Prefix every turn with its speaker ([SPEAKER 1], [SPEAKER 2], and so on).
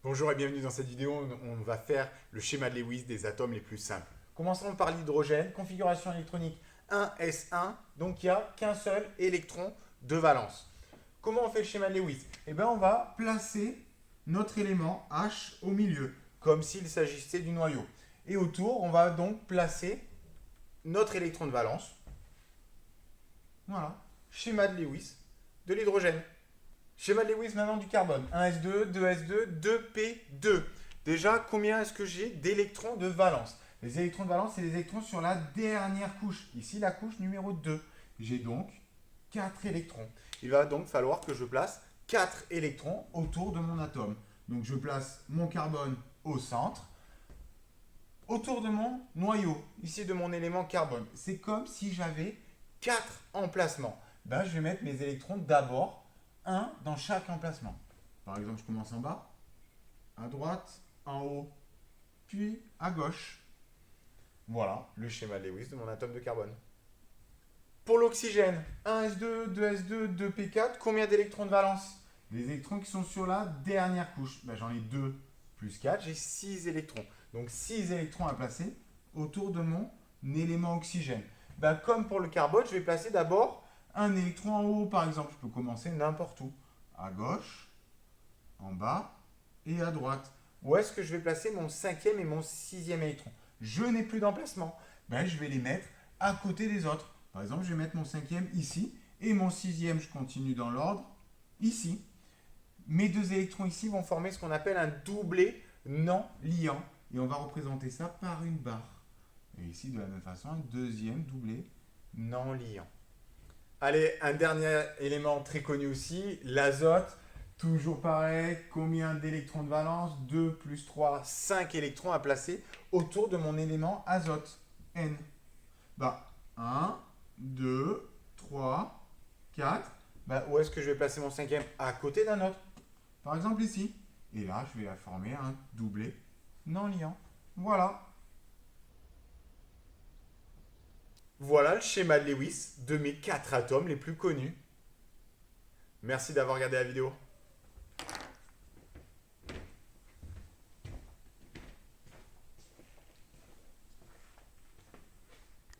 [SPEAKER 1] Bonjour et bienvenue dans cette vidéo. On va faire le schéma de Lewis des atomes les plus simples. Commençons par l'hydrogène. Configuration électronique 1s1. Donc il n'y a qu'un seul électron de valence. Comment on fait le schéma de Lewis? Eh bien, on va placer notre élément H au milieu, comme s'il s'agissait du noyau. Et autour, on va donc placer notre électron de valence. Voilà. Schéma de Lewis de l'hydrogène. Schéma de Lewis maintenant du carbone. 1s2, 2s2, 2p2. Déjà, combien est-ce que j'ai d'électrons de valence? Les électrons de valence, c'est les électrons sur la dernière couche. Ici, la couche numéro 2. J'ai donc 4 électrons. Il va donc falloir que je place 4 électrons autour de mon atome. Donc, je place mon carbone au centre, autour de mon noyau, ici de mon élément carbone. C'est comme si j'avais 4 emplacements. Ben, je vais mettre mes électrons d'abord un dans chaque emplacement. Par exemple, je commence en bas, à droite, en haut, puis à gauche. Voilà le schéma de Lewis de mon atome de carbone. Pour l'oxygène, 1s2, 2s2, 2p4, combien d'électrons de valence? Les électrons qui sont sur la dernière couche. Ben, j'en ai 2 plus 4, j'ai 6 électrons. Donc 6 électrons à placer autour de mon élément oxygène. Ben, comme pour le carbone, je vais placer d'abord un électron en haut, par exemple. Je peux commencer n'importe où. À gauche, en bas et à droite. Où est-ce que je vais placer mon cinquième et mon sixième électron? Je n'ai plus d'emplacement. Ben, je vais les mettre à côté des autres. Par exemple, je vais mettre mon cinquième ici et mon sixième, je continue dans l'ordre, ici. Mes deux électrons ici vont former ce qu'on appelle un doublet non liant. Et on va représenter ça par une barre. Et ici, de la même façon, un deuxième doublet non liant. Allez, un dernier élément très connu aussi, l'azote. Toujours pareil, combien d'électrons de valence? 2 plus 3, 5 électrons à placer autour de mon élément azote, N. Bah, 1, 2, 3, 4. Bah, où est-ce que je vais placer mon cinquième? À côté d'un autre. Par exemple ici. Et là, je vais former un doublet non liant. Voilà. Voilà le schéma de Lewis de mes 4 atomes les plus connus. Merci d'avoir regardé la vidéo.